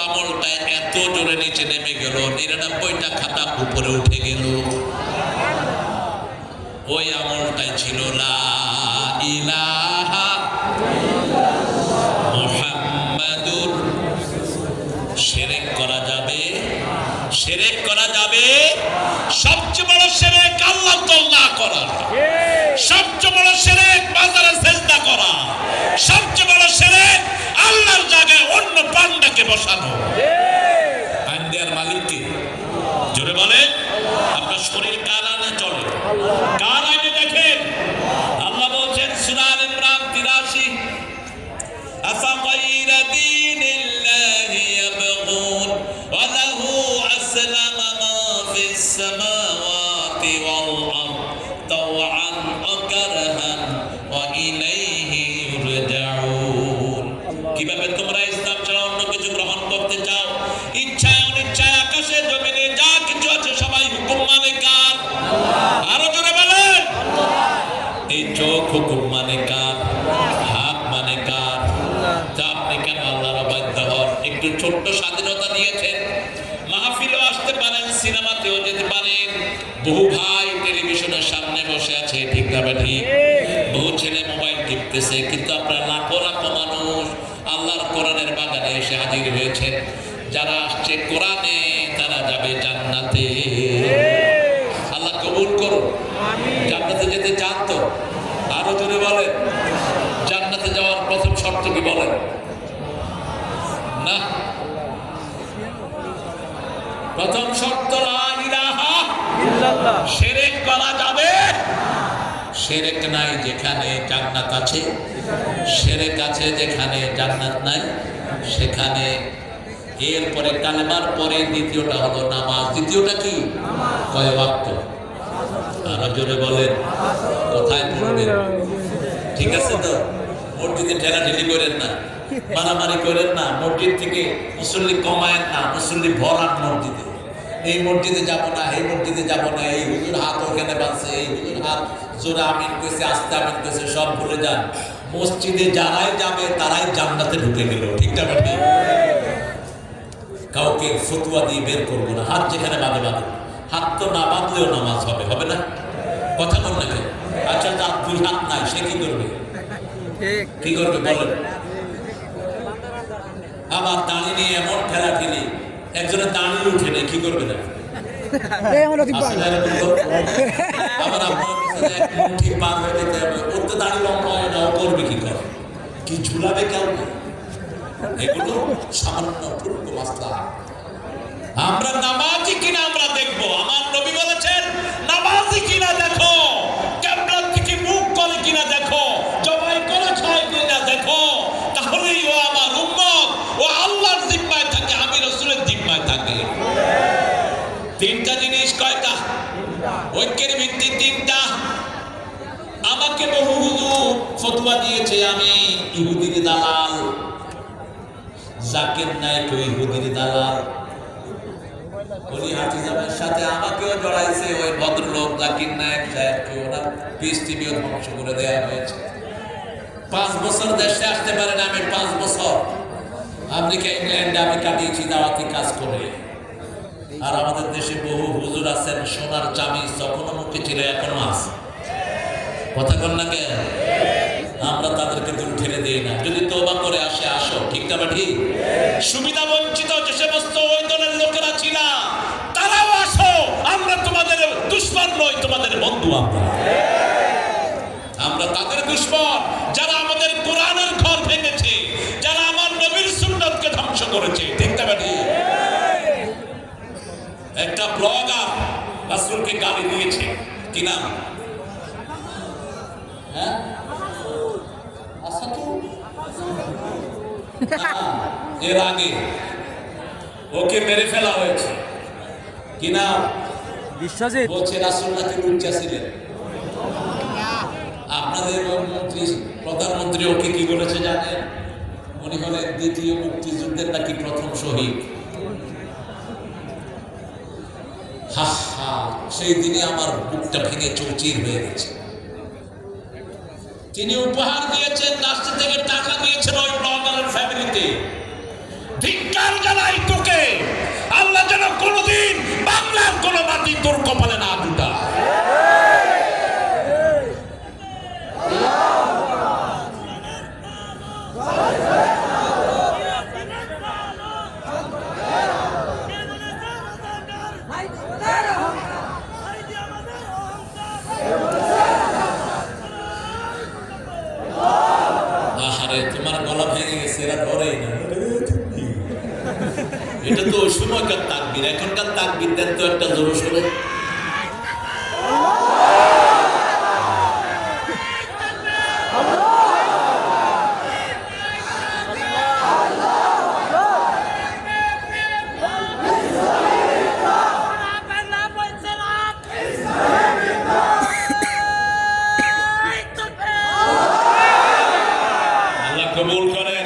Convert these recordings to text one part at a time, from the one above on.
আমলটা এত জোরে নিচে নেমে গেল, 99টা খাতা উপরে উঠে গেল। ওই আমলটাই ছিল লা ইলাহা মুহাম্মাদুর। শিরক করা যাবে, শিরক করা যাবে। সবচেয়ে বড় শিরক আল্লাহ না করা, সবচেয়ে বড় শিরক বাজারে সিজদা করা, সবচেয়ে বড় শিরক আল্লাহর জায়গায় অন্য বান্দাকে বসানো। আইনের মালিক কে? জোরে বলে। আপনার শরীর কার আইনে চলে? কার আইনে দেখেন? আল্লাহ বলছেন সূরা আল ইমরান 83, আফাগাইরা দীনিল্লাহি ইয়াবগুন ওয়া লাহু আসলামা মা ফিস সামাওয়াতি ওয়াল আরদ তাওআন ওয়া কারহান ওয়া ইলাইহি ইউরজাউন। কিভাবে তোমরা ইসলাম ছাড়া অন্য কিছু গ্রহণ করতে চাও? ইচ্ছায় অনিচ্ছায় আকাশে জমিনে যা কিছু আছে সবাই হুকুম মানে কার? আরো জোরে বলেন। এই চোখ হুকুম মানে কার? হাত মানে কার? তা আপনি কেন আল্লাহর অবাধ্য হন? একটু ছোট্ট স্বাধীনতা দিয়েছেন, মাহফিলেও আসতে পারেন, সিনেমাতেও যেতে পারেন। বহু ভাই টেলিভিশনের সামনে বসে আছে, ঠিক না ঠিক? বহু ছেলে মোবাইল টিপতেছে, কিন্তু আপনার লাখো লাখো মানুষ আল্লাহর কোরআনের বাগানে এসে হাজির হয়েছেন। যারা আসছে কোরআনে তারা যাবে জান্নাতে। আল্লাহ কবুল করুন। জান্নাতে যেতে চান তো? আরো জোরে বলেন। জান্নাতে যাওয়ার প্রথম শর্ত কি বলেন? না, প্রথম শর্ত লা ইলাহা ইল্লাল্লাহ। শিরক করা যাবে? শিরক নাই যেখানে জান্নাত আছে, শিরক আছে যেখানে জান্নাত নাই সেখানে। এরপরে কালেমার পরে দ্বিতীয়টা হলো নামাজ। দ্বিতীয়টা কি? কয় ওয়াক্ত? আরো জোরে বলেন। কোথায় পড়বেন? ঠিক আছে তো? মসজিদে ঠেলাঠেলি করেন না, মারামারি করেন না, মসজিদ থেকে মুসল্লি কমায়েন না, মুসল্লি ভরান মসজিদে। এই মসজিদে যাব না, এই মসজিদে যাব না, এই হুজুর হাত ওখানে বাঁধছে, এই হুজুর হাত জোরে আমিন কইছে, আস্তে আমিন কইছে, সব ভুলে যান। মসজিদে যারাই যাবে তারাই জান্নাতে ঢুকে গেল, ঠিক না ঠিক? কাউকে ফতুয়া দিয়ে বের করবো না। হাত যেখানে বাঁধে বাঁধে, হাত তো না বাঁধলেও নামাজ হবে, হবে না? কথা বল না কেন? আচ্ছা, তার দুই হাত নাই, সে কি করবে? কি করবে বলেন? আবার দাঁড়িয়ে নিয়ে এমন ঠেলা ঠেলি, একজনের দাঁড়িয়ে উঠে নেই, কি করবে না? আবার আপনার ঠিক পার হয়ে যেতে হবে, ওর তো দাঁড়িয়ে লম্বা হয় না, ও করবে কি করে? কি ঝুলাবে কাউকে? এগুলো সামান্য ছোট্ট মাসলা। আমরা নামাজি কিনা আমরা দেখবো। আমার নবী বলেছেন নামাজি কিনা দেখো, কিবলা থেকে মুখ করে কিনা দেখো, জবাই করে খায় কিনা দেখো, তাহলেই ও আমার উম্মত, ও আল্লাহর জিম্মায় থাকে, আমি রাসূলের জিম্মায় থাকে। তিনটা জিনিস। কয়টা? ঐক্যের ভিত্তি তিনটা। আমাকে বহু হুজুর ফতোয়া দিয়েছে আমি ইহুদির দালাল, জাকির নায়েক ইহুদির দালাল। উনি হাফিজাবের সাথে আমাকেও জড়াইছে ওই ভদ্রলোক জাকির নায়েক সাহেবকে, ওনার পিস টিভিও ধ্বংস করে দেওয়া হয়েছে। 5 বছর দেশে আসতে পারেন, আমি 5 বছর আমেরিকা ইংল্যান্ডে আমি কাটিয়েছি দাওয়াতি কাজ করে। আর আমাদের দেশে বহু হুজুর আছেন, সোনার চাবি যখনও মুখে ছিল এখনো আছে। কথা বল না কেন? আমরা তাদেরকে দূর ঠেলে দিই না। যদি তওবা করে আসে, আসো, ঠিক না ঠিক? সুবিধা বঞ্চিত যে সমস্ত ওই দলের লোকেরা ছিল, তারাও আসো। আমরা তোমাদের দুশমন নই, তোমাদের বন্ধু। আমরা তাদের দুশমন যারা আমাদের কোরআনের ঘর ভেঙেছে, যারা আমার নবীর সুন্নাতকে ধ্বংস করেছে, ঠিক না ঠিক? একটা ব্লগার রাসূলকে গালি দিয়েছে, কি নাম? হ্যাঁ, এর আগে ওকে মেরে ফেলা হয়েছে। কি নাম? বিশ্বজিৎ। বলছে রাসূল নাকি লুচ্চা ছিলেন। আপনাদের মন্ত্রী, প্রধানমন্ত্রী ওকে কি বলেছে জানেন? উনি হলেন দ্বিতীয় মুক্তিযুদ্ধের নাকি প্রথম শহীদ। হা হা, সেই দিনে আমার বুকটা ভেঙে চৌচির হয়ে গেছে। তিনি উপহার দিয়েছেন, রাষ্ট্র থেকে টাকা দিয়েছেন ওই ব্লগারের ফ্যামিলিতে। ধিক্কার জানাই কোনোদিন বাংলার কোনো মাটি তোর কপালে না জুটা। তোমার গলা ভেঙে গেছে, এরা ধরেই না। এটা তো ওই সময়কার তাকবীর, এখনকার তাকবীর দেন তো একটা জোর সরে। কবুল করেন,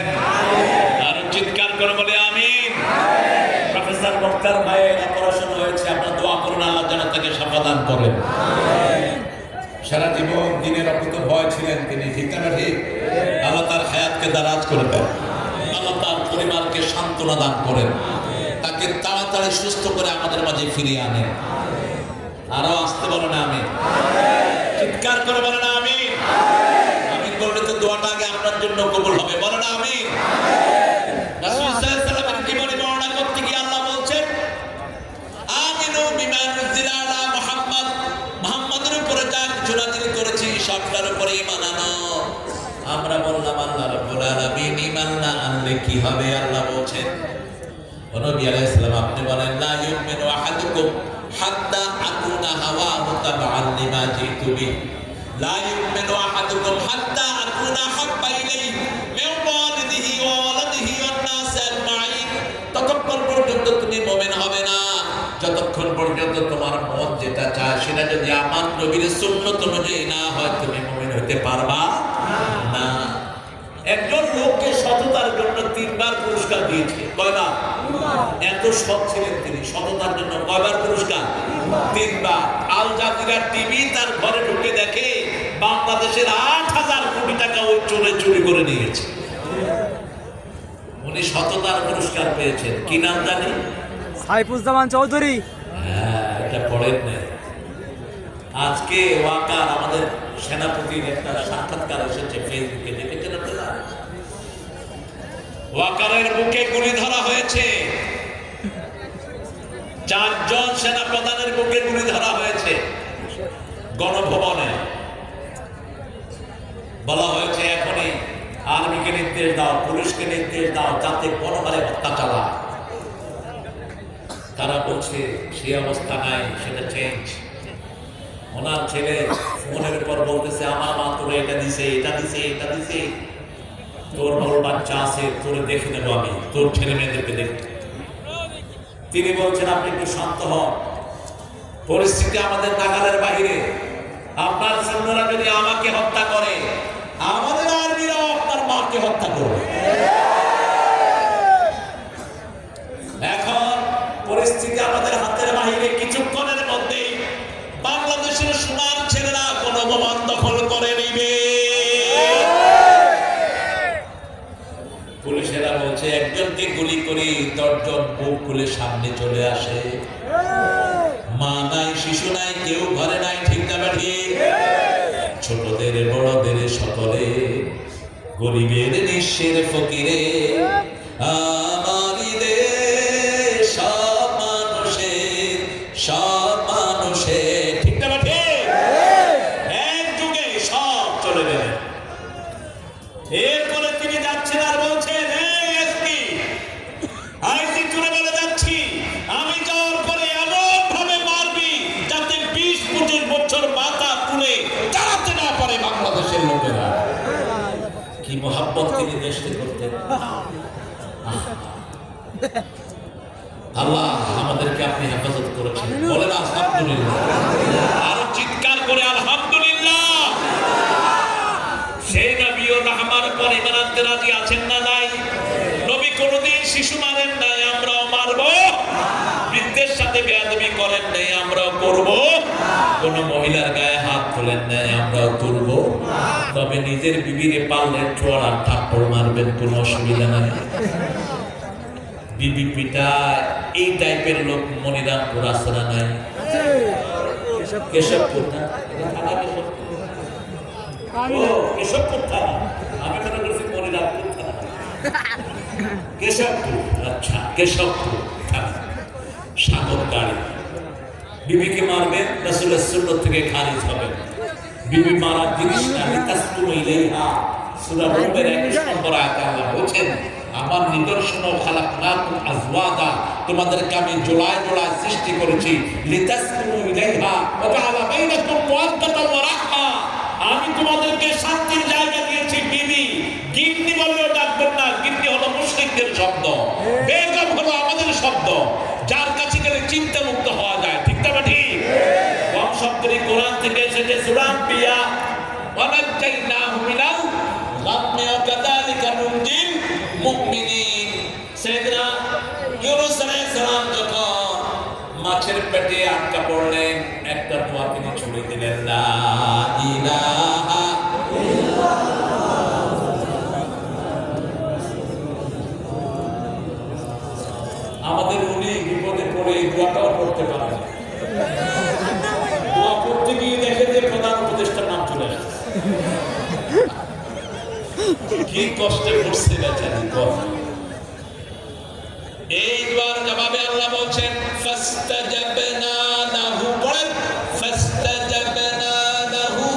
আরো চিৎকার করে বলে আমিন। প্রফেসর মুক্তার ভাইয়ের অপারেশন হয়েছে, আপনারা দোয়া করুন আল্লাহ যেন তাকে সমাধান করেন। সারা জীবন দিনের অকুত ভয় ছিলেন তিনি, ঠিক না ঠিক? আল্লাহ তার হায়াতকে দারাজ করে দেন, আল্লাহ তার পরিবারকে সান্ত্বনা দান করেন, তাকে তাড়াতাড়ি সুস্থ করে আমাদের মাঝে ফিরিয়ে আনেন। আরো আসতে বলেন আমিন, চিৎকার করে বলেন আমিন। বললে তো দোয়াটা আগে আপনার জন্য কবুল হবে, বলো না আমিন। রাসূল সাল্লাল্লাহু আলাইহি ওয়াসাল্লামের জীবনী বর্ণনা করতে গিয়ে আল্লাহ বলছেন, আমিনু বিমা নুজিলা আলা মুহাম্মদ, মুহাম্মাদের উপরে যা কিছু নাযিল করেছি সবটার উপরে ঈমান আনো। আমরা বললাম আল্লাহ রাব্বুল আলামিন ঈমান না আনলে কি হবে? আল্লাহ বলছেন, ও নবী আলাইহিস সালাম আপনি বলেন, লা ইউমিনু আহাদুকুম হাত্তা আকুনা হাওয়াহু তাবআন লিমা জিতু বিহি, লা ইউমিনু আহাদুকুম হাত্তা আকুনা হাব্বা ইলাইহি মিন ওয়ালিদিহি ওয়া ওয়ালাদিহি ওয়ান নাস আজমাইন। ততক্ষণ পর্যন্ত তুমি মুমিন হবে না যতক্ষণ পর্যন্ত তোমার মন যেটা চায় সেটা যদি আমার নবীর সুন্নাত অনুযায়ী না হয়, তুমি মুমিন হতে পারবা না। একজন লোককে সততার জন্য 3 বার পুরস্কার দিয়েছে, কয়বার? এত সৎ ছিলেন তিনি, সততার জন্য কয়বার পুরস্কার? 3 বার। আল জাজিরা টিভি তার ঘরে ঢুকে দেখে বাংলাদেশের 8,000 কোটি টাকা ওই চোরে চুরি করে নিয়েছে। উনি সততার পুরস্কার পেয়েছেন। কি নাম জানি? সাইফুজ্জামান চৌধুরী। হ্যাঁ, এটা পড়েন না। আজকে ওয়াকার আমাদের সেনাপতির একটা সাক্ষাৎকার এসেছে ফেসবুকে, দেখেছেন আপনারা? ওয়াকারের বুকে গুলি ধরা হয়েছে, 4 জন সেনাপ্রধানের বুকে গুলি ধরা হয়েছে। গণভবনে বলা হয়েছে এখনই আর্মিকে নির্দেশ দাও, পুলিশকে নির্দেশ দাও যাতে গণহারে হত্যা চালায়। তারা বলছে সে অবস্থা নাই, সেটা চেঞ্জ। ওনার ছেলে ফোনের উপর বলতেছে, আমার মা তোর এটা দিছে, এটা দিছে, এটা দিছে, তোর বড় বাচ্চা আছে, তোর দেখে নেবো আমি, তোর ছেলে মেয়েদেরকে দেখে। তিনি বলছেন আপনি একটু শান্ত হন, পরিস্থিতি আমাদের নাগালের বাহিরে। আপনার সৈন্যরা যদি আমাকে হত্যা করে, আমাদের আর্মিরাও আপনার মাকে হত্যা করবে। এখন পরিস্থিতি আমাদের হাতের বাহিরে, কিছুক্ষণের মধ্যেই বাংলাদেশের সোনার ছেলেরা গণভবন দখল করে নিবে। পুলিশেরা বলছে একজনকে গুলি করি 10 জন বুক খুলে সামনে চলে আসে। মা নাই, শিশু নাই, কেউ ঘরে নাই, ঠিক না ঠিক? ছোটদের বড়দের সকলে, গরিবের নিঃস্বের ফকিরে, আমারই দেশ সব মানুষের, সব মানুষের, ঠিক না ঠিক? এক যুগে সব চলে গেলেন। এরপরে তিনি যাচ্ছেন আর বলছেন, এসপি আইসি চুরে বলে যাচ্ছি, আমি যাওয়ার পরে এমন ভাবে মারবি যাতে 20-25 বছর মাথা তুলে চালাতে না পারে বাংলাদেশের লোকেরা। কি মোহাব্বত তিনি দেশকে করতেন। আল্লাহ আমাদেরকে আপনি হেফাজত করেছেন, বলেন আলহামদুলিল্লাহ। আরো চিৎকার করে আলহামদুলিল্লাহ। সেই নবী ও রহমান পর ঈমান আনতে রাজি আছেন না নাই? নবী কোনদিন শিশু মারেন নাই, আমরাও মারবো। বৃদ্ধের সাথে বেয়াদবি করেন নাই, আমরাও করব। কোন মহিলার গায়ে হাত তোলেন নাই, আমরাও তুলব। তবে নিজের বিবিরে পারলে চোয়ার আর থাপ্পড় মারবেন, কোনো অসুবিধা নাই। বিবি পিটায়, এই টাইপের লোক মনিরামপুর আছে না নাই? কেশবপুর না, এটা থানা কেশবপুর। ও কেশবপুর থানা, আমি মনে করছি মনিরামপুর থানা। কেশবপুর, আচ্ছা কেশবপুর থানা। সাগর গাড়ি বিবিকে মারবেন, রাসূলের সুন্নাত থেকে খারিজ হবে। বিবি মারার জিনিস না, লিতাসকুনু ইলাইহা। সূরা রুমের 21 নম্বর আয়াতে আল্লাহ বলেছেন, আমার নিদর্শন খালাকনাকুম আজওয়াজা, তোমাদেরকে আমি জোড়ায় জোড়ায় সৃষ্টি করেছি। লিতাসকুনু ইলাইহা ওয়া জাআলা বাইনাকুম মাওয়াদ্দাতান ওয়া রাহমা, আমি তোমাদেরকে শান্তির জায়গা দিয়েছি। বিবি গিন্নি বললেও ডাকবেন না, গিন্নি হলো মুশরিকদের শব্দ, বেগম হলো আমাদের শব্দ, যার কাছে গেলে চিন্তা মুক্ত হওয়া যায়। ঠিক না ঠিক? কম শব্দটি কোরআন থেকে এসেছে, সূরা আম্বিয়া, ওয়া নাজাইনাহু মিনাল গাম্মি ওয়া কাযালিকা নুনজিল মুমিনিন। সাইয়েদনা ইউনূস আলাইহিস সালাম যখন মাছের পেটে আটকা পড়লেন, একটা দোয়া তিনি ছুড়ে দিলেন, লা ইলাহা আমাদের উনি বিপদে পড়ে এই দোয়াটাও করতে পারেন। দোয়া করতে গিয়ে দেখে যে প্রধান উপদেষ্টার নাম চলে আসছে। কি কষ্টে পড়ছে বেচারি। এই দোয়ার জবাবে আল্লাহ বলছেন, ফাস্তাজাবনা লাহু, বলেন ফাস্তাজাবনা লাহু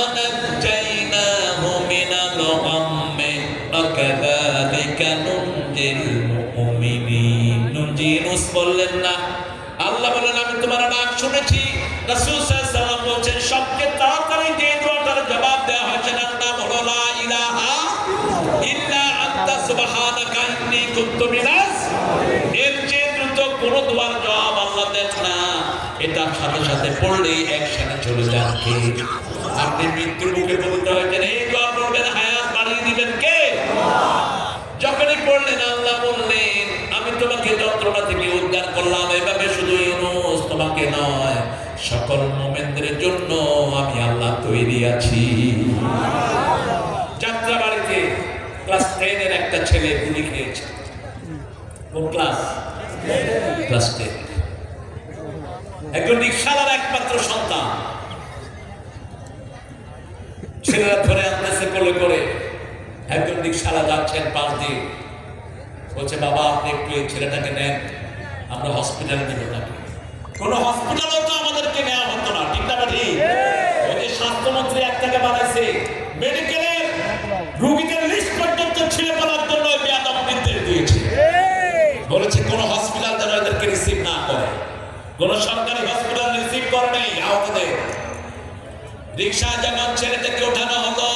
আনাজাইনাহু মিনাল গাম্মি আকাযালিকা নুনজিল মুমিনিন। নুনজিনুস বললেন না, আল্লাহ বলেন আমি তোমার ডাক শুনেছি। রাসূল সাল্লাল্লাহু আলাইহি ওয়াসাল্লাম বলেন সবচেয়ে তাড়াতাড়ি যে দোয়াটার জবাব দেওয়া হয়েছে তার নাম হলো লা ইলাহা ইল্লা আনতা সুবহানাকা ইন্নী কুনতু মিনাজ। এর চেয়ে দ্রুত কোন দোয়ার জবাব আল্লাহ দেন না। এটা সাথে সাথে পড়লেই একসাথে চলে যান কে? আপনি মৃত্যুর মুখে পতিত হয়েছেন, এই দোয়া পড়বেন, হায়াত বাড়িয়ে দিবেন কে? যখনই পড়লেন আল্লাহ বললেন আমি তোমাকে যন্ত্রণা থেকে উদ্ধার করলাম। এভাবে শুধু ইউনূস তোমাকে নয়, সকল মুমিনদের জন্য আমি আল্লাহ তৈরি আছি। যাত্রাবাড়িতে ক্লাস 10 এর একটা ছেলে গুলি খেয়েছে। কোন ক্লাস? ক্লাস 10। একজন রিকশাওয়ালার একমাত্র সন্তান। ছেলেরা ধরে আনতেছে কোলে করে। একজন রিকশাওয়ালা যাচ্ছেন পাশ দিয়ে, বলছে বাবা আপনি একটু এই ছেলেটাকে নেন, আমরা হসপিটালে নিব তাকে। কোনো হসপিটালও তো আমাদেরকে নেওয়া হতো না। ঠিক না ঠিক? ওই যে স্বাস্থ্যমন্ত্রী একটাকে বানাইছে, মেডিকেলের রোগীদের লিস্ট পর্যন্ত ছিঁড়ে ফেলার জন্য বেয়াদব নির্দেশ দিয়েছে। বলেছে কোনো হসপিটাল যেন এদেরকে রিসিভ না করে। কোনো সরকারি হসপিটাল রিসিভ করে নেই আহতদের। রিকশা যখন ছেলেটাকে ওঠানো হলো,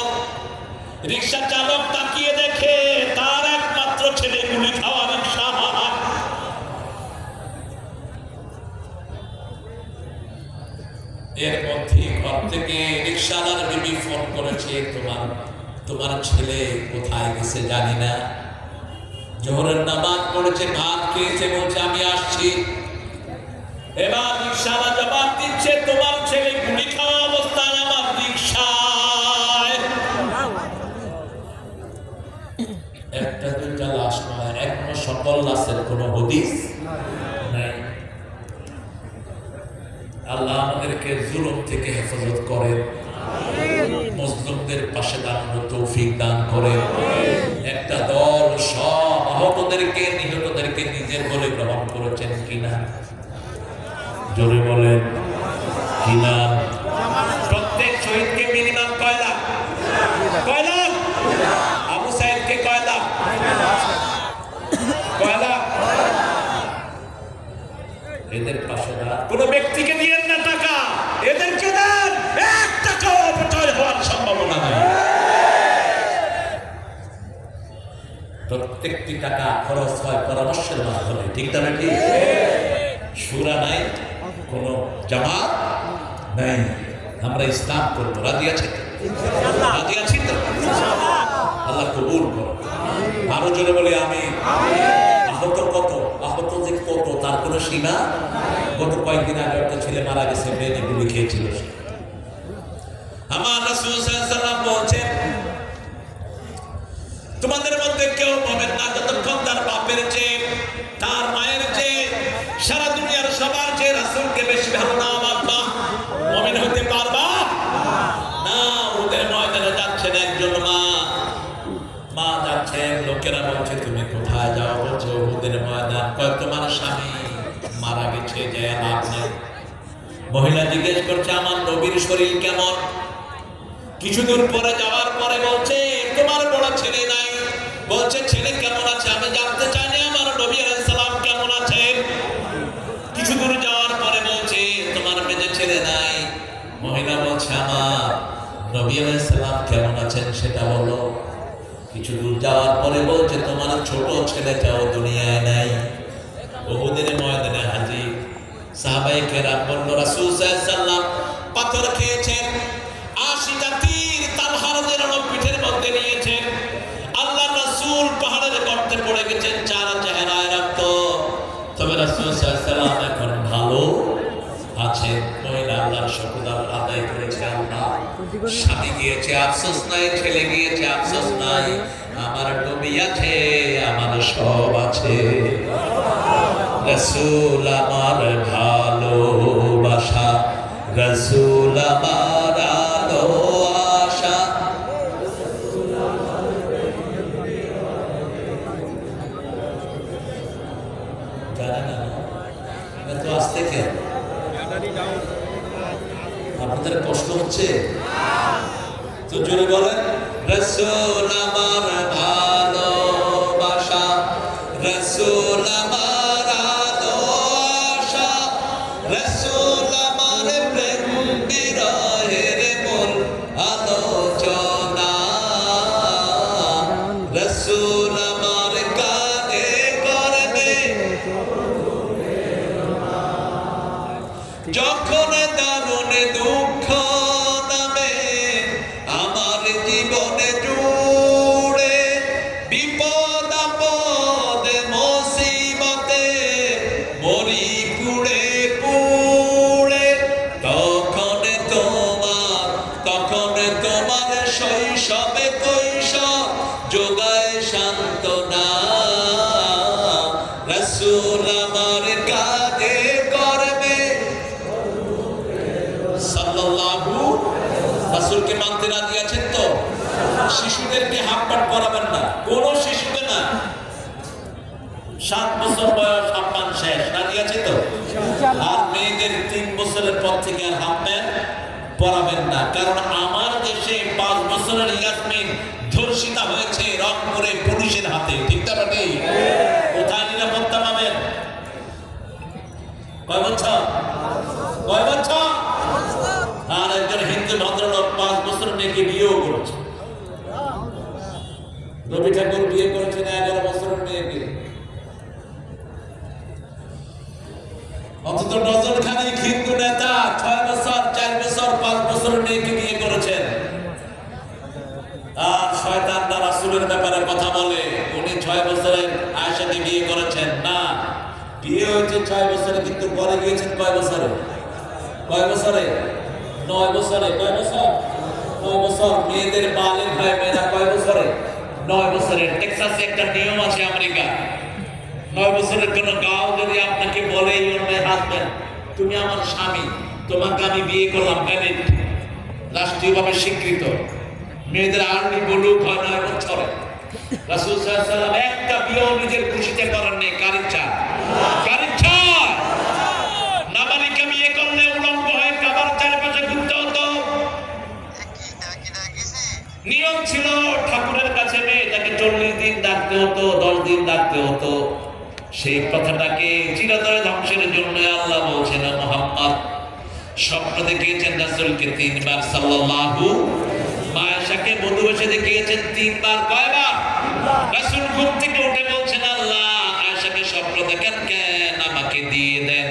রিকশা চালক তাকিয়ে দেখে তার একমাত্র ছেলে গুলি খাওয়া রিকশা। এর মধ্যে ঘর থেকে রিকশাওয়ালার বিবি ফোন করেছে, তোমার ছেলে কোথায় গেছে জানি না, জোহরের নামাজ পড়েছে, ভাত খেয়েছে, বলছে আমি আসছি। এবার রিকশাওয়ালা জবাব দিচ্ছে তোমার ছেলে গুলি খাওয়া অবস্থায় আমার রিকশায়। একটা দুইটা লাশ নয়, এখনো সকল লাশের কোনো হদিস নাই। আল্লাহ আমাদেরকে জুলুম থেকে হেফাজত করেন, মুসলিমদের পাশে দাঁড়ানোর তৌফিক দান করেন। একটা দল সব আহতদেরকে নিহতদেরকে নিজের বলে গ্রহণ করেছেন কিনা? জোরে বলেন কিনা? প্রত্যেক শহীদকে মিনিমাম কয় লাখ? কয় লাখ? আবু সাইদকে কয় লাখ? কয় লাখ? এদের পাশে কোন ব্যক্তিকে দিয়েন না টাকা, এদেরকে দেন। এক টাকাও অপচয় হওয়ার সম্ভাবনা নাই। প্রত্যেকটি টাকা খরচ হয় পরামর্শের মাধ্যমে। ঠিক না ঠিক? শুরা নাই, কোন জামাত নাই, আমরা ইসলাম করবো। রাজি আছে? রাজি আছি তো? আল্লাহ কবুল করো। আরো জোরে বলি আমি। আহত কত? আহত যে কত তার কোনো সীমা? গত কয়েকদিন আগে একটা ছেলে মারা গেছে, মেয়ে গুলি খেয়েছিল। আমার রাসূল সাল্লাল্লাহু আলাইহি ওয়াসাল্লাম বলেছেন তোমাদের মধ্যে কেউ পাবেন না যতক্ষণ তার বাপের চেয়ে তার মায়ের চেয়ে সারা দুনিয়ার সবার চেয়ে রাসূলকে বেশি ভালো না বাবা মুমিন হতে পারবা না। ওদের ময়দানে যাচ্ছেন একজন মা যাচ্ছেন, লোকেরা বলছে তুমি কোথায় যাও? বলছে ওদের ময়দান। কয় তোমার স্বামী মারা গেছে, যে লাভ নাই। মহিলা জিজ্ঞেস করছে আমার নবীর শরীর কেমন? কিছু দূর পরে যাওয়ার পরে বলছে তোমার বড় ছেলে নাই। বলছে ছেলে কেমন আছে? আমি জানতে চাই না আমার নবী আলাইহিস সালাম কেমন আছেন। কিছু দূর যাওয়ার পরে বলছে তোমার মেয়ে ছেলে নাই। মহিলা বলছে আমার নবী আলাইহিস সালাম কেমন আছেন সেটা বলো। কিছু দূর যাওয়ার পরে বলছে তোমার ছোট ছেলেটাও দুনিয়ায় নাই। উহুদের ময়দানে হাজির। সাহাবায়ে কেরাম বলল রাসূল সাল্লাল্লাহু আলাইহি ওয়াসাল্লাম পাথর খেয়েছেন, ৮০টা তীর তালহার যেন পিঠের মধ্যে নিয়েছেন। আল্লাহর রাসূল পাহাড়ের গর্তে পড়ে গেছেন, চার চেহারায় রক্ত। তবে রাসূল সাল্লাল্লাহু আলাইহি ওয়াসাল্লাম এখন ভালো আছেন। মহিলা আল্লাহর শুকর আদায় করেছে। আল্লাহ স্বামী গিয়েছে আফসোস নাই, ছেলে গিয়েছে আফসোস নাই, আমার নবী আছে, আমার সব আছে। রাসূল আমার ভালোবাসা, রাসূল আমার আলো আশা। জানেন না এত আসতে কেন? আপনাদের কষ্ট হচ্ছে তো জোরে বলেন রাসূল আমার ভালোবাসা, রাসূল আমার আলো আশা, রাসূল আমার প্রেম বিরহের মূল আলোচনা, রাসূল আমার কানে করবে যখন দারুণ দুঃখ নামে আমার জীবনে জুড়ে, বিপদ আপদে মুসিবতে মরি পুড়ে পুড়ে, তখন তোমার শৈশবে কৈশোর যোগায় সান্ত্বনা, রাসূল আমার কাঁধে করবে সাল্লাল্লাহু। রাসূলকে মানতে রাজি আছেন তো? শিশুদেরকে হাফ প্যান্ট পরাবেন না, কোন শিশুকে না। 7 বছর বয়স হাফ প্যান্ট শেষ, রাজি আছে তো? আর মেয়েদের 3 বছরের পর থেকে আর হাফ প্যান্ট পরাবেন না। কারণ আমার দেশে 5 বছরের ইয়াসমিন ধর্ষিতা হয়েছে রংপুরে পুলিশের হাতে। ঠিক না বাটি? কোথায় নিরাপত্তা পাবেন? কয় বছর? আর একজন হিন্দু ভদ্রলোক 5 বছর মেয়েকে বিয়েও করেছে। রবি ঠাকুর বিয়ে করেছেন 11 বছরের মেয়েকে। অন্তত ডজন খানিক হিন্দু নেতা 6 বছর, 4 বছর, 5 বছরের মেয়েকে বিয়ে করেছেন। আর শয়তানরা রাসূলের ব্যাপারে কথা বলে উনি 6 বছরের আয়েশাকে বিয়ে করেছেন। না, বিয়ে হয়েছে 6 বছরে, কিন্তু পরে গিয়েছেন কয় বছরে? 9 বছরে। কয় বছর? 9 বছর। মেয়েদের বালের হয় মেয়েরা কয় বছরে? 9 বছরের। টেক্সাসে একটা নিয়ম আছে আমেরিকা, 9 বছরের জন্য গাও যদি আপনাকে বলে ইউর মাই হাজবেন্ড, তুমি আমার স্বামী, তোমাকে আমি বিয়ে করলাম, ভ্যালিড, রাষ্ট্রীয়ভাবে স্বীকৃত। মেয়েদের আর্লি বলুক হয় 9 বছরে। রাসূল সাল্লাল্লাহু আলাইহি ওয়াসাল্লাম একটা বিয়েও নিজের খুশিতে করেন নেই। কার ইচ্ছা? নাবালিকা বিয়ে করলে উলঙ্গ হয়ে কাবার চারপাশে ঘুরতে হতো। নিয়ম ছিল ঠাকুরের কাছে মেয়েটাকে 40 দিন ডাকতে হতো, 10 দিন ডাকতে হতো। সেই কথাটাকে চিরতরে ধ্বংসের জন্য আল্লাহ বলছেন মুহাম্মদ স্বপ্ন দেখিয়েছেন রাসূলকে 3 বার সাল্লাল্লাহু। আয়েশাকে বধূবেশে দেখিয়েছেন 3 বার। কয়বার? রাসূল ঘুম থেকে উঠে বলছেন আল্লাহ আয়েশাকে স্বপ্ন দেখেন কেন, আমাকে দিয়ে দেন।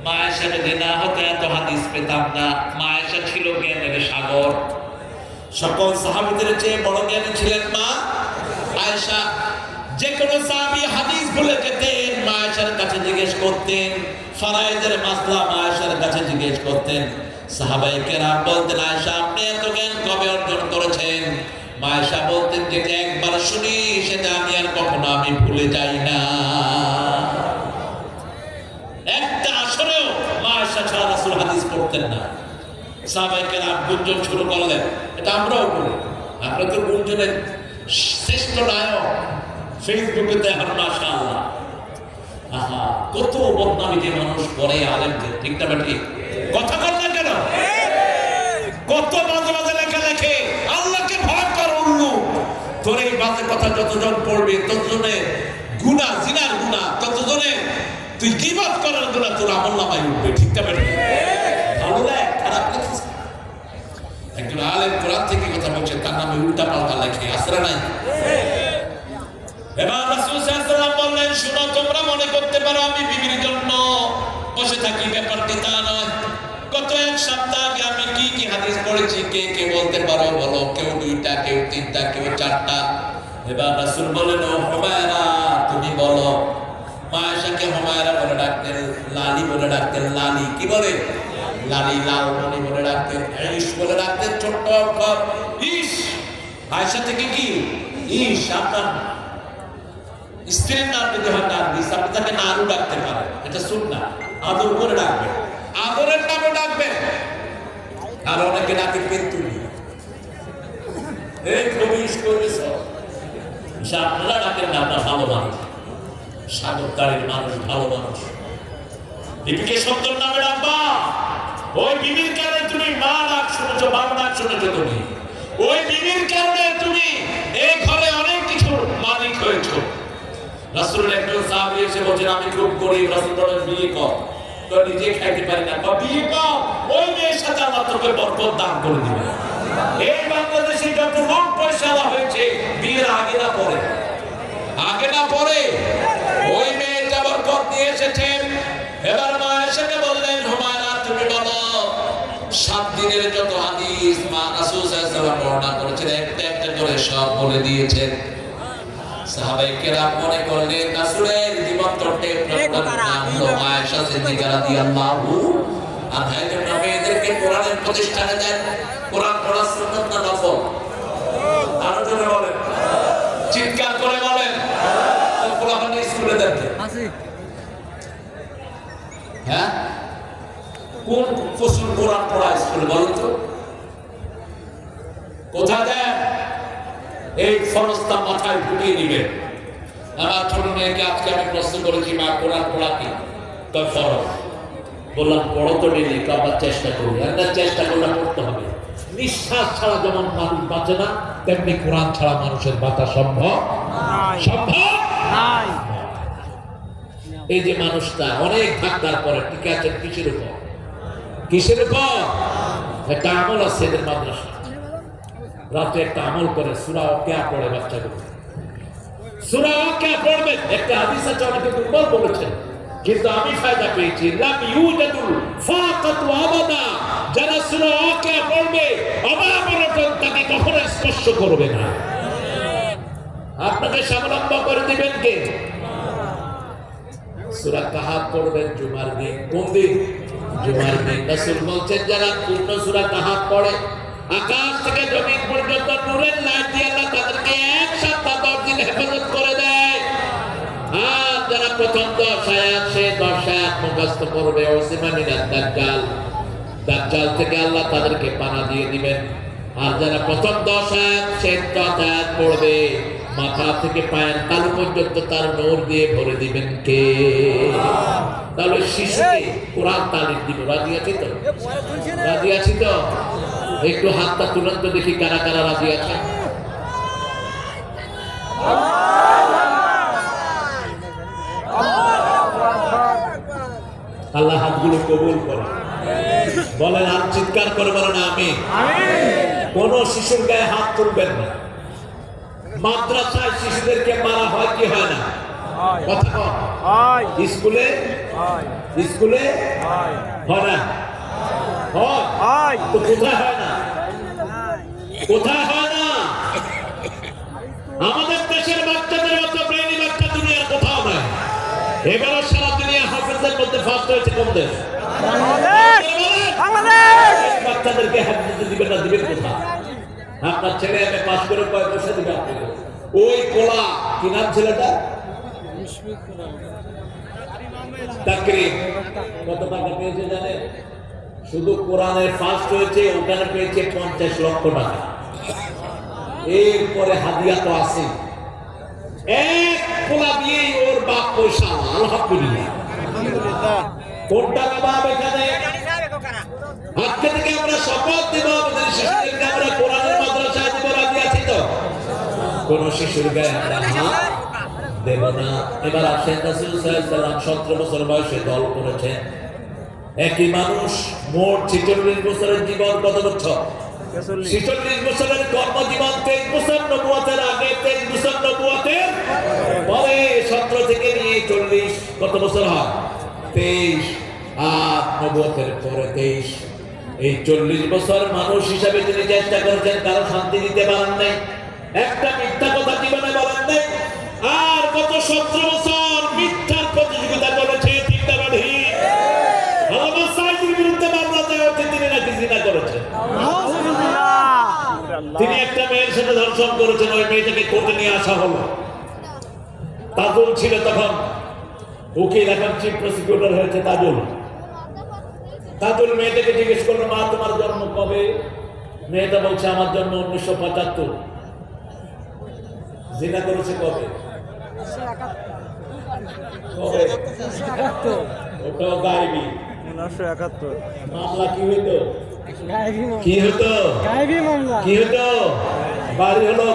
মা আয়েশা যদি না হতো এত হাদিস পেতাম না। মা আয়েশা ছিল জ্ঞানের সাগর, সকল সাহাবীদের চেয়ে বড় জ্ঞানী ছিলেন মা আয়েশা। যে কোনো সাহাবী হাদিস ভুলে যেতেন মা আয়েশার কাছে জিজ্ঞেস করতেন, ফরায়েদের মাসলা মা আয়েশার কাছে জিজ্ঞেস করতেন। সাহাবায়ে কেরাম বলতেন আয়েশা আপনি এত জ্ঞান কবে অর্জন করেছেন? মা আয়েশা বলতেন যে একবার শুনি সেটা আমি আর কখনো আমি ভুলে যাই না। একটা আসরেও মা আয়েশা ছাড়া রাসূল হাদিস পড়তেন না। সাহাবায়ে কেরাম গুঞ্জন শুরু করলেন, এটা আমরাও করি। আমরা তো গুঞ্জনের শ্রেষ্ঠ নায়ক ফেসবুকে এখন মাশাআল্লাহ। আহা, কত বদনামি যে মানুষ করে আলেমদের, ঠিক না ঠিক? কথা বল না কেন? কত বাজে বাজে লেখা লেখে, আল্লাহকে ভয় কর উল্লু। তোর এই বাজে কথা যতজন পড়বে ততজনে গুনাহ, জিনার গুনাহ, ততজনে তুই গীবত করার গুনাহ তোর আমলনামায় উঠবে, ঠিক না ঠিক? ভালো লেখ, খারাপ লেখিস। একজন আলেম কোরআন থেকে কথা বলছে, তার নামে উল্টা পাল্টা লেখে, আসরা নাই। এবার রাসূল সাল্লাল্লাহু আলাইহি ওয়াসাল্লাম বললেন, শোনো, তোমরা মনে করতে পারো আমি বিবির জন্য বসে থাকি, ব্যাপারটি তা নয়। গত এক সপ্তাহ আগে আমি কি কি হাদিস পড়েছি, কে কে বলতে পারো বলো? কেউ 2টা, কেউ 3টা, কেউ 4টা। এবার রাসূল বললেন, ও হুমায়রা, তুমি বলো। মা আয়েশাকে হুমায়রা বলে ডাকতেন, লালি বলে ডাকতেন। লালি কি বলে? লালি, লালমণি বলে ডাকতেন। ইশ বলে ডাকতেন, ছোট্ট অক্ষর ইশ। আয়েশা থেকে কি ইশ? আপনার স্ত্রীর নাম যদি হয় নার্গিস, আপনি তাকে নারু ডাকতে পারেন, এটা সুন্নাহ। আদর করে ডাকবে, আদরের নামে ডাকবে। আর অনেকে ডাকে পেতুনি, এই কবিশ করেছ, আপনারা ডাকেন না, আপনার ভালো মানুষ, সাগরকারীর মানুষ, ভালো মানুষ। বিবিকে সুন্দর নামে ডাকবা। ওই বিবির কারণে তুমি মা ডাক শুনেছো, বাবা ডাক শুনেছো তুমি। ওই বিবির কারণে তুমি এই ঘরে অনেক কিছুর মালিক হয়েছো। রাসূলের একজন সাহাবী এসে বলছেন, আমি খুব গরিব। রাসূল বলেন, বিয়ে কর। তো নিজে খাইতে পারি না, বিয়ে কর, ওই মেয়ের সাথে আল্লাহ তোকে বরকত দান করে দিবে। এই বাংলাদেশে যত লোক পয়সাওয়ালা হয়েছে, বিয়ের আগে না পরে, আগে না পরে ওই মেয়েটা বরকত নিয়ে এসেছেন। এবার মা আয়েশাকে বললেন, হুমায়রা, তুমি বলো। 7 দিনের যত হাদিস মা রাসূল সাল্লাল্লাহু আলাইহি ওয়াসাল্লাম বর্ণনা করেছেন, একটা একটা করে সব বলে দিয়েছেন। সাহাবায়ে কেরাম মনে করলেন রাসূলের জীবন্ত টেপ রেকর্ডের নাম হলো মা আয়েশা সিদ্দিকা রাদিয়াল্লাহু আনহা। এর নামে এদেরকে কোরআনের প্রতিষ্ঠানে দেন। কোরআন পড়া সুন্নাত না নফল? আরো জোরে বলেন, চিৎকার করে বলেন। কোরআন স্কুলে দেন আছে? হ্যাঁ, কোন ফসল কোরআন পড়া স্কুলে বলেন তো? কোথায় দেন? এই ফরজটা মাথায় ঢুকিয়ে দিবেন। আমার ছোট মেয়েকে আজকে আমি প্রশ্ন করেছি, মা কোরআন পড়া কি? তার ফরজ। বললাম, পড়ো তো ডেলি। আবার চেষ্টা করি। একটা চেষ্টা করলে পড়তে হবে। নিঃশ্বাস ছাড়া যেমন মানুষ বাঁচে না, তেমনি কোরআন ছাড়া মানুষের বাঁচা সম্ভব সম্ভব নাই। এই যে মানুষটা অনেক ধাক্কার পরে টিকে আছে কিসের উপর? কিসের উপর? একটা আমল আছে এদের মাদ্রাসা, রাতে একটা আমল করে সূরা ওয়াকিয়া পড়ে বাচ্চাগুলো। সূরা ওয়াকিয়া পড়বেন। একটা হাদিস আছে, অনেকে দুর্বল বলেছেন, কিন্তু আমি ফায়দা পেয়েছি। লাম ইউজাদুল ফাকাতু আবাদা, যারা সূরা ওয়াকিয়া পড়বে অবাবরতন তাকে কখনো স্পর্শ করবে না। আপনাকে স্বাবলম্বন করে দিবেন কে? সূরা কাহাফ পড়বেন জুমার দিন। কোন দিন? জুমার দিন। রাসূল বলছেন, যারা পূর্ণ সূরা কাহাফ পড়ে, আকাশ থেকে জমিন পর্যন্ত নূরের লাইট দিয়ে আল্লাহ তাদেরকে এক সপ্তাহ 10 দিন হেফাজত করে দেয়। আর যারা প্রথম 10 আয়াত, সে 10 আয়াত মুখস্থ করবে, ওসিমা মিনাত দাজ্জাল, দাজ্জাল থেকে আল্লাহ তাদেরকে পানা দিয়ে দিবেন। আর যারা প্রথম 10 আয়াত, সে 10 আয়াত পড়বে, মাথা থেকে পায়ের তালু পর্যন্ত তার নূর দিয়ে ভরে দিবেন কে? তাহলে শিশুকে কোরআন তালিম দিব। রাজি আছি তো? রাজি আছি তো? একটু হাতটা তুলেন তো দেখি কারা কারা রাজি আছে। আল্লাহ হাতগুলো কবুল করে। বলেন, আর চিৎকার করে বলেন আমিন। কোন শিশুর গায়ে হাত তুলবেন না। মাদ্রাসায় শিশুদেরকে মারা হয় কি হয় না? কথা হয়। স্কুলে স্কুলে হয় না? হয় তো কোথায় হয় না? কোথায় হয় না? আমাদের দেশের বাচ্চাদের মতো ব্রেইনি বাচ্চা দুনিয়ার কোথাও নাই। এবারও সারা দুনিয়া হাফেজের মধ্যে ফার্স্ট হয়েছে কোন দেশ? বাংলাদেশ। বাংলাদেশ। বাচ্চাদেরকে হাফেজ দিবেন না, দিবেন কোথায়? আপনার ছেলে এমএ পাস করে কয় পয়সা দিবে আপনাকে? ওই পোলা কি নাম ছেলেটা? তাকরিম। কত টাকা পেয়েছে জানেন? শুধু কোরআনের ফার্স্ট হয়েছে, ওখানে পেয়েছে 50 লক্ষ টাকা। এরপরে হাদিয়া তো আছে। এক পোলা দিয়েই ওর বাপ পয়সা। আলহামদুলিল্লাহ। কোনটা বাবা এখানে? আজকে থেকে আমরা শপথ দেব আমাদের শিশুদেরকে আমরা কোরআনের মাদ্রাসায় দেব। রাজি আছি তো? কোন শিশুর গায়ে আমরা হাত দেব না। এবার আসেন, রাসূল সাল্লাল্লাহু আলাইহি ওয়াসাল্লাম 17 বছর বয়সে দল করেছেন। একই মানুষ মোট 46 বছরের জীবন। কত বছর? 46 বছরের কর্মজীবন। 23 বছর নবুয়তের আগে, 23 বছর নবুয়তের পরে। 17 থেকে নিয়ে 40 কত বছর হয়? 23। আর নবুয়তের পরে 23। এই 40 বছর মানুষ হিসাবে তিনি চেষ্টা করেছেন, কারো শান্তি দিতে পারেন নাই, একটা মিথ্যা কথা জীবনে বলেন নাই। আর গত 17 বছর মিথ্যার প্রতিযোগিতা চলেছে। ঠিক না বাড়ি? বিরুদ্ধে মামলা দেওয়া হচ্ছে, তিনি নাকি জিনা করেছেন। তিনি একটা মেয়ের সাথে ধর্ষণ করেছেন। ওই মেয়েটাকে কোর্টে নিয়ে আসা হলো। তাজুল ছিল তখন উকিল, এখন চিফ প্রসিকিউটর হয়েছে তাজুল। তাজুল মেয়েটাকে জিজ্ঞেস করলো, মা তোমার জন্ম কবে? মেয়েটা বলছে আমার জন্ম 1975। জিনা করেছে কবে? ওটাও গায়েবী। 1971 মামলা কি হইতো? গায়েবী মামলা। কি হতো? গায়েবী মামলা। কি হতো? বাড়ি হলো